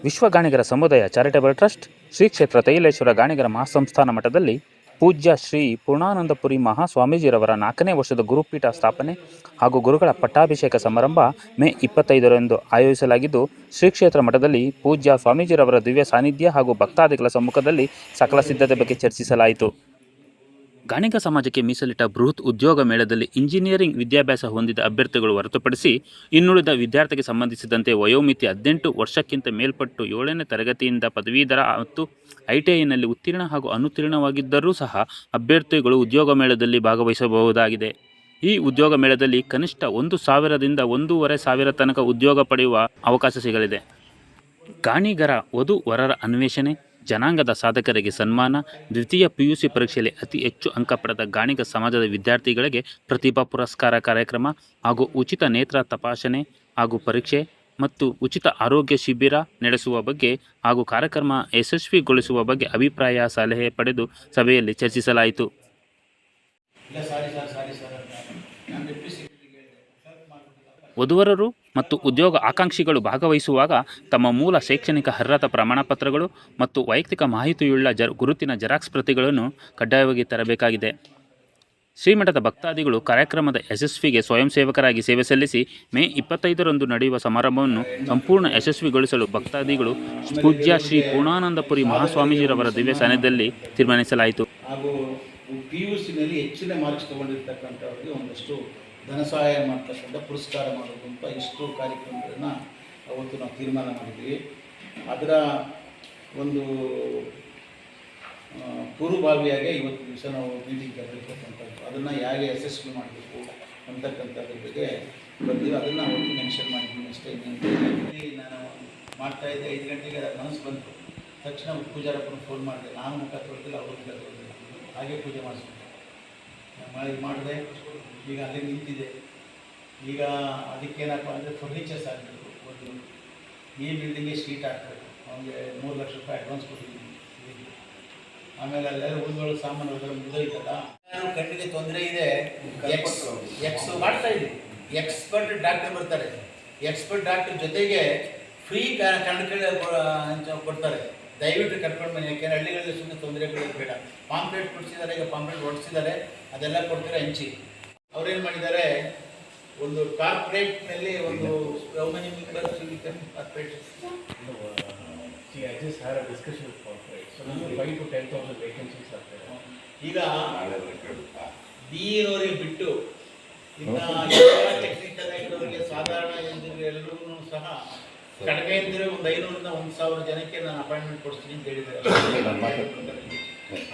ವಿಶ್ವ ಗಾಣಿಗರ ಸಮುದಾಯ charitable trust Shri ಕ್ಷೇತ್ರ ತೈಲೇಶ್ವರ ಗಾಣಿಗರ ಮಹಾಸಂಸ್ಥಾನ ಮಠದಲ್ಲಿ ಪೂಜ್ಯ ಶ್ರೀ ಪೂರ್ಣಾನಂದಪುರಿ ಮಹಾಸ್ವಾಮೀಜಿರವರ 4ನೇ ವರ್ಷದ ಗುರುಪೀಠ ಸ್ಥಾಪನೆ ಹಾಗೂ ಗುರುಗಳ ಪಟ್ಟಾಭಿಷೇಕ ಸಮಾರಂಭ ಮೇ 25ರಂದು ಆಯೋಜಿಸಲಾಗಿದ್ದು, ಶ್ರೀ ಕ್ಷೇತ್ರ ಮಠದಲ್ಲಿ ಪೂಜ್ಯ ಸ್ವಾಮೀಜಿರವರ ದಿವ್ಯ ಸಾನ್ನಿಧ್ಯ ಹಾಗೂ ಭಕ್ತಾದಿಗಳ ಸಮ್ಮುಖದಲ್ಲಿ ಸಕಲ ಸಿದ್ಧತೆ ಬಗ್ಗೆ ಚರ್ಚಿಸಲಾಯಿತು. ಗಾಣಿಗ ಸಮಾಜಕ್ಕೆ ಮೀಸಲಿಟ್ಟ ಬೃಹತ್ ಉದ್ಯೋಗ ಮೇಳದಲ್ಲಿ ಇಂಜಿನಿಯರಿಂಗ್ ವಿದ್ಯಾಭ್ಯಾಸ ಹೊಂದಿದ ಅಭ್ಯರ್ಥಿಗಳು ಹೊರತುಪಡಿಸಿ ಇನ್ನುಳಿದ ವಿದ್ಯಾರ್ಥಿಗೆ ಸಂಬಂಧಿಸಿದಂತೆ ವಯೋಮಿತಿ 18 ವರ್ಷಕ್ಕಿಂತ ಮೇಲ್ಪಟ್ಟು 7ನೇ ತರಗತಿಯಿಂದ ಪದವೀಧರ ಮತ್ತು ಐಟಿಐನಲ್ಲಿ ಉತ್ತೀರ್ಣ ಹಾಗೂ ಅನುತ್ತೀರ್ಣವಾಗಿದ್ದರೂ ಸಹ ಅಭ್ಯರ್ಥಿಗಳು ಉದ್ಯೋಗ ಮೇಳದಲ್ಲಿ ಭಾಗವಹಿಸಬಹುದಾಗಿದೆ. ಈ ಉದ್ಯೋಗ ಮೇಳದಲ್ಲಿ ಕನಿಷ್ಠ 1,000ದಿಂದ 1,500 ತನಕ ಉದ್ಯೋಗ ಪಡೆಯುವ ಅವಕಾಶ ಸಿಗಲಿದೆ. ಗಾಣಿಗರ ವಧು ವರರ ಅನ್ವೇಷಣೆ, ಜನಾಂಗದ ಸಾಧಕರಿಗೆ ಸನ್ಮಾನ, ದ್ವಿತೀಯ PUC ಪರೀಕ್ಷೆಯಲ್ಲಿ ಅತಿ ಹೆಚ್ಚು ಅಂಕ ಪಡೆದ ಗಾಣಿಗ ಸಮಾಜದ ವಿದ್ಯಾರ್ಥಿಗಳಿಗೆ ಪ್ರತಿಭಾ ಪುರಸ್ಕಾರ ಕಾರ್ಯಕ್ರಮ ಹಾಗೂ ಉಚಿತ ನೇತ್ರ ತಪಾಸಣೆ ಹಾಗೂ ಪರೀಕ್ಷೆ ಮತ್ತು ಉಚಿತ ಆರೋಗ್ಯ ಶಿಬಿರ ನಡೆಸುವ ಬಗ್ಗೆ ಹಾಗೂ ಕಾರ್ಯಕ್ರಮ ಯಶಸ್ವಿಗೊಳಿಸುವ ಬಗ್ಗೆ ಅಭಿಪ್ರಾಯ ಸಲಹೆ ಪಡೆದು ಸಭೆಯಲ್ಲಿ ಚರ್ಚಿಸಲಾಯಿತು. ವಧುವರರು ಮತ್ತು ಉದ್ಯೋಗ ಆಕಾಂಕ್ಷಿಗಳು ಭಾಗವಹಿಸುವಾಗ ತಮ್ಮ ಮೂಲ ಶೈಕ್ಷಣಿಕ ಅರ್ಹತಾ ಪ್ರಮಾಣಪತ್ರಗಳು ಮತ್ತು ವೈಯಕ್ತಿಕ ಮಾಹಿತಿಯುಳ್ಳ ಗುರುತಿನ ಜೆರಾಕ್ಸ್ ಪ್ರತಿಗಳನ್ನು ಕಡ್ಡಾಯವಾಗಿ ತರಬೇಕಾಗಿದೆ. ಶ್ರೀಮಠದ ಭಕ್ತಾದಿಗಳು ಕಾರ್ಯಕ್ರಮದ ಯಶಸ್ವಿಗೆ ಸ್ವಯಂ ಸೇವಕರಾಗಿ ಸೇವೆ ಸಲ್ಲಿಸಿ ಮೇ 25ರಂದು ನಡೆಯುವ ಸಮಾರಂಭವನ್ನು ಸಂಪೂರ್ಣ ಯಶಸ್ವಿಗೊಳಿಸಲು ಭಕ್ತಾದಿಗಳು ಪೂಜ್ಯ ಶ್ರೀ ಪೂರ್ಣಾನಂದಪುರಿ ಮಹಾಸ್ವಾಮೀಜಿರವರ ದಿವ್ಯ ಸಾನ್ನಿಧ್ಯದಲ್ಲಿ ತೀರ್ಮಾನಿಸಲಾಯಿತು. ಹಾಗೂ PUCನಲ್ಲಿ ಹೆಚ್ಚಿನ ಮಾರ್ಕ್ಸ್ ತಗೊಂಡಿರ್ತಕ್ಕಂಥವ್ರಿಗೆ ಒಂದಷ್ಟು ಧನ ಸಹಾಯ ಮಾಡ್ತಕ್ಕಂಥ ಪುರಸ್ಕಾರ ಮಾಡೋದು ಅಂತ ಇಷ್ಟು ಕಾರ್ಯಕ್ರಮಗಳನ್ನು ಅವತ್ತು ನಾವು ತೀರ್ಮಾನ ಮಾಡಿದ್ವಿ. ಅದರ ಒಂದು ಪೂರ್ವಭಾವಿಯಾಗಿ ಇವತ್ತು ದಿವಸ ನಾವು ಮೀಟಿಂಗ್ ಕರೆದಿರ್ತಕ್ಕಂಥದ್ದು, ಅದನ್ನು ಹೇಗೆ ಯಶಸ್ವಿ ಮಾಡಬೇಕು ಅಂತಕ್ಕಂಥದ್ರ ಬಗ್ಗೆ ಬಂದಿವಿ. ಅದನ್ನು ಅವತ್ತು ಮೆನ್ಷನ್ ಮಾಡಿದ್ದೀನಿ ಅಷ್ಟೇ. ನಾನು ಮಾಡ್ತಾಯಿದ್ದೆ, 5 ಗಂಟೆಗೆ ಮನಸ್ಸು ಬಂತು. ತಕ್ಷಣ ಪೂಜಾರಪ್ಪನ ಫೋನ್ ಮಾಡಿದೆ. ನಾನು ಮುಖ ತೊಳೆದಿಲ್ಲ, ಅವರು ಮುಖ ತೊಳೆದಿಲ್ಲ, ಹಾಗೆ ಪೂಜೆ ಮಾಡಿಸ್ಬಿಟ್ಟೆ. ಮಾಡಿದೆ. ಈಗ ಅಲ್ಲಿ ನಿಂತಿದೆ. ಈಗ ಅದಕ್ಕೇನಪ್ಪ ಅಂದರೆ ಫರ್ನಿಚರ್ಸ್ ಆಗಬೇಕು. ಒಂದು ಈ ಬಿಲ್ಡಿಂಗ್ಗೆ ಶೀಟ್ ಹಾಕಬೇಕು. ಅವನಿಗೆ 3 ಲಕ್ಷ ರೂಪಾಯಿ ಅಡ್ವಾನ್ಸ್ ಕೊಟ್ಟಿದ್ದೀನಿ. ಆಮೇಲೆ ಅಲ್ಲೆಲ್ಲ ಉಳಿದೊಳಗೆ ಸಾಮಾನು ಮುಗಿದೋಯ್ತಲ್ಲ. ಕಣ್ಣಿಗೆ ತೊಂದರೆ ಇದೆ, ಎಕ್ಸ್ ಮಾಡ್ತಾ ಇದ್ದೀವಿ. ಎಕ್ಸ್ಪರ್ಟ್ ಡಾಕ್ಟರ್ ಬರ್ತಾರೆ. ಎಕ್ಸ್ಪರ್ಟ್ ಡಾಕ್ಟರ್ ಜೊತೆಗೆ ಫ್ರೀ ಕಣ್ಣು ಕೊಡ್ತಾರೆ. ದಯವಿಟ್ಟು ಕರ್ಕೊಂಡು ಬನ್ನಿ. ಯಾಕೆಂದರೆ ಹಳ್ಳಿಗಳಲ್ಲಿ ಸುಮ್ಮನೆ ತೊಂದರೆಗಳು ಬೇಡ. ಪಾಂಪ್ಲೆಟ್ ಕೊಡಿಸಿದ್ದಾರೆ, ಈಗ ಪಾಂಪ್ಲೆಟ್ ಹೊಡಿಸಿದ್ದಾರೆ, ಅದೆಲ್ಲ ಕೊಡ್ತೀರಾ ಹಂಚಿ. ಅವ್ರೇನು ಮಾಡಿದ್ದಾರೆ, ಒಂದು ಕಾರ್ಪೊರೇಟ್ನಲ್ಲಿ ಒಂದು ಹೌ ಮೆನಿ ಮೆಂಬರ್ಸ್ ಕಾರ್ಪೊರೇಟ್ ಈಗ DEನವರಿಗೆ ಬಿಟ್ಟು ಇನ್ನು ಟೆಕ್ನಿಕಲ್ ಆಗಿರೋರಿಗೆ ಸಾಧಾರಣ ಎಲ್ಲರಿಗೂ ಸಹ ಕಡಿಮೆ ಅಂದರೆ ಒಂದು 500ರಿಂದ 1,000 ಜನಕ್ಕೆ ನಾನು ಅಪಾಯಿಂಟ್ಮೆಂಟ್ ಕೊಡ್ತೀನಿ ಅಂತ ಹೇಳಿದ್ದಾರೆ.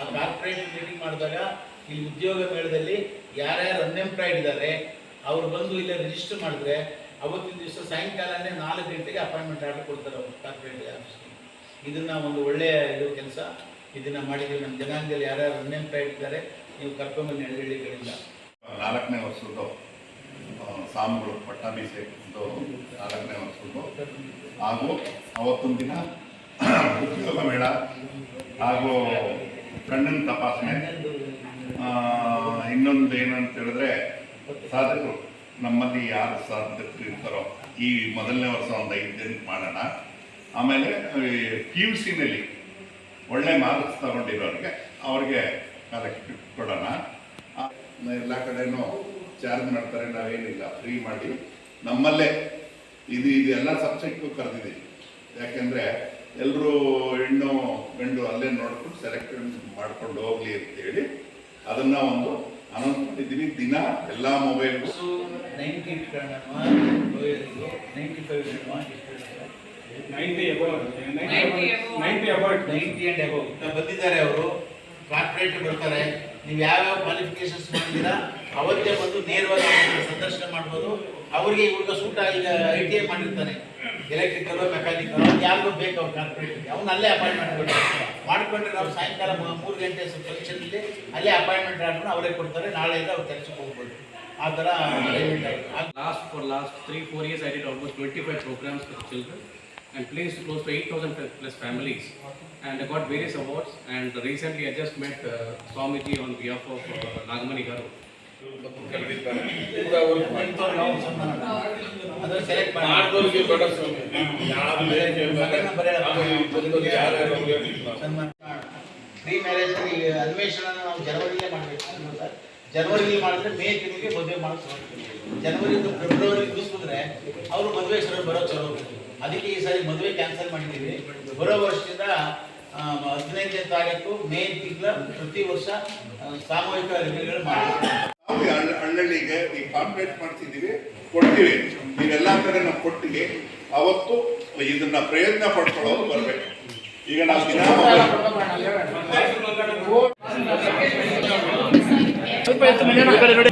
ಆ ಕಾರ್ಪೊರೇಟ್ ಮೀಟಿಂಗ್ ಮಾಡಿದಾಗ ಇಲ್ಲಿ ಉದ್ಯೋಗ ಮೇಳದಲ್ಲಿ ಯಾರ್ಯಾರು ಅನ್ಎಂಪ್ಲಾಯ್ಡ್ ಇದ್ದಾರೆ ಅವ್ರು ಬಂದು ಇಲ್ಲೇ ರಿಜಿಸ್ಟರ್ ಮಾಡಿದ್ರೆ ಅವತ್ತಿನ ದಿವಸ ಸಾಯಂಕಾಲನೇ 4 ಗಂಟೆಗೆ ಅಪಾಯಿಂಟ್ಮೆಂಟ್ ಆರ್ಡರ್ ಕೊಡ್ತಾರೆ ಅವರು ಕಾರ್ಪೊರೇಟ್ ಆಫೀಸ್ಗೆ. ಇದನ್ನು ಒಂದು ಒಳ್ಳೆಯ ಕೆಲಸ ಇದನ್ನು ಮಾಡಿದ್ದೀವಿ. ನಮ್ಮ ಜನಾಂಗದಲ್ಲಿ ಯಾರ್ಯಾರು ಅನ್ಎಂಪ್ಲಾಯ್ಡ್ ಇದ್ದಾರೆ ನೀವು ಕರ್ಕೊಂಬನ್ನಿ ಹಳ್ಳಿಗಳಿಂದ. 4ನೇ ವರ್ಷದ್ದು ಸಾಮುಗಳು ಪಟ್ಟಾಭಿಷೇಕದ್ದು 4ನೇ ವರ್ಷದ್ದು ಹಾಗೂ ಅವತ್ತೊಂದು ದಿನ ಉದ್ಯೋಗ ಮೇಳ ಹಾಗೂ ಕಣ್ಣಿನ ತಪಾಸಣೆ. ಇನ್ನೊಂದು ಏನಂತ ಹೇಳಿದ್ರೆ ಸಾಧಕರು ನಮ್ಮಲ್ಲಿ ಯಾರು ಸಾಧಕರು ಇರ್ತಾರೋ ಈ ಮೊದಲನೇ ವರ್ಷ ಒಂದು 5 ದಿನಕ್ಕೆ ಮಾಡೋಣ. ಆಮೇಲೆ PUCನಲ್ಲಿ ಒಳ್ಳೆ ಮಾರ್ಕ್ಸ್ ತಗೊಂಡಿರೋರಿಗೆ ಅವ್ರಿಗೆ ಕಾಲಕ್ಕೆ ಕೊಡೋಣ. ಎಲ್ಲ ಕಡೆನೂ ಚಾರ್ಜ್ ಮಾಡ್ತಾರೆ, ನಾವೇನಿಲ್ಲ, ಫ್ರೀ ಮಾಡಿ ನಮ್ಮಲ್ಲೇ ಇದೆಲ್ಲ ಸಬ್ಜೆಕ್ಟು ಕರೆದಿದ್ದೀವಿ. ಯಾಕೆಂದರೆ ಎಲ್ಲರೂ ಹೆಣ್ಣು ಗಂಡು ಅಲ್ಲೇ ನೋಡ್ಕೊಂಡು ಸೆಲೆಕ್ಟ್ ಮಾಡ್ಕೊಂಡು ಹೋಗ್ಲಿ ಅಂತೇಳಿ ಅದನ್ನು ಒಂದು ಅನೌನ್ಸ್ ಮಾಡಿದ್ದೀನಿ. ದಿನ ಎಲ್ಲ ಮೊಬೈಲ್ಗೂ 90 ಬಂದಿದ್ದಾರೆ. ಅವರು ಕಾರ್ಪೊರೇಟ್ ಬರ್ತಾರೆ. ನೀವು ಯಾವ್ಯಾವ ಕ್ವಾಲಿಫಿಕೇಶನ್ಸ್ ಮಾಡಿದ್ದೀರಾ ಅವತ್ತೇ ಬಂದು ನೇರವಾಗಿ ಸಂದರ್ಶನ ಮಾಡ್ಬೋದು. ಅವರಿಗೆ ಇವಾಗ ಸೂಟ ಈಗ ITI ಮಾಡಿರ್ತಾನೆ, ಎಲೆಕ್ಟ್ರಿಕಲ್ ಮೆಕ್ಯಾನಿಕಲ್ ಯಾರಿಗೂ ಬೇಕು ಅವ್ರು ಕಾರ್ಪೊರೇಟ್ಗೆ, ಅವ್ನು ಅಲ್ಲೇ ಅಪಾಯಿಂಟ್ಮೆಂಟ್ ಮಾಡಿಕೊಂಡ್ರೆ ನಾವು ಸಾಯಂಕಾಲ 3 ಗಂಟೆ ಫಂಕ್ಷನಲ್ಲಿ ಅಲ್ಲೇ ಅಪಾಯಿಂಟ್ಮೆಂಟ್ ಆಡ್ಕೊಂಡು ಅವರೇ ಕೊಡ್ತಾರೆ. ನಾಳೆಯಿಂದ ಅವ್ರು ಕೆಲಸಕ್ಕೆ ಹೋಗ್ಬೋದು. ಆ ಥರ ಅರೇಂಜ್ಮೆಂಟ್ ಆಗಿದೆ. Last 3-4 years I did almost 25 programs for children and placed close to 8,000 plus families, and I got various awards. And recently I just met Swamiji on behalf of Nagamani Garu. ಕರೆದಿದ್ದಾರೆ ಅದು select ಮಾಡಿ ಮಾಡಿದವ್ರಿಗೆ ಬೇಡ ಸ್ವಾಮಿ ಯಾರು pre marriage ಅನ್ವೇಷಣೆ ನಾವು ಜನವರಿಲೇ ಮಾಡಬೇಕು sir. ಜನವರಿಲಿ ಮಾಡಿದ್ರೆ ಮೇ ತಿಂಗಳಿಗೆ ಮದುವೆ ಮಾಡೋದು ಜನವರಿಯಿಂದ ಫೆಬ್ರವರಿ ಮುಗಿಸ್ಬಿಟ್ರೆ ಅವರು ಮದುವೆ ಸರ್ ಬರೋ ಚಲೋ. ಅದಕ್ಕೆ ಈ ಸಾರಿ ಮದುವೆ ಕ್ಯಾನ್ಸಲ್ ಮಾಡಿದ್ದೀವಿ. ಬರೋ ವರ್ಷದಿಂದ 15ನೇ ತಾರೀಕು ಮೇ ತಿಂಗಳ ಪ್ರತಿ ವರ್ಷ ಸಾಮೂಹಿಕ ರಿವ್ಯೂಗಳು ಮಾಡ್ತೀವಿ. ನಾವು ಹಳ್ಳಿಗೆ ಈ ಕಾಂಪ್ಲೇಟ್ ಮಾಡ್ತಿದ್ದೀವಿ, ಕೊಡ್ತೀವಿ. ನೀವೆಲ್ಲ ಕಡೆ ನಾವು ಕೊಟ್ಟಿಗೆ ಅವತ್ತು ಇದನ್ನ ಪ್ರಯತ್ನ ಪಡ್ಕೊಳ್ಳೋರು ಬರಬೇಕು. ಈಗ ನಾವು ದಿನ ಸ್ವಲ್ಪ ಎತ್ತು ಮುಂದೆ ನೋಡಿ.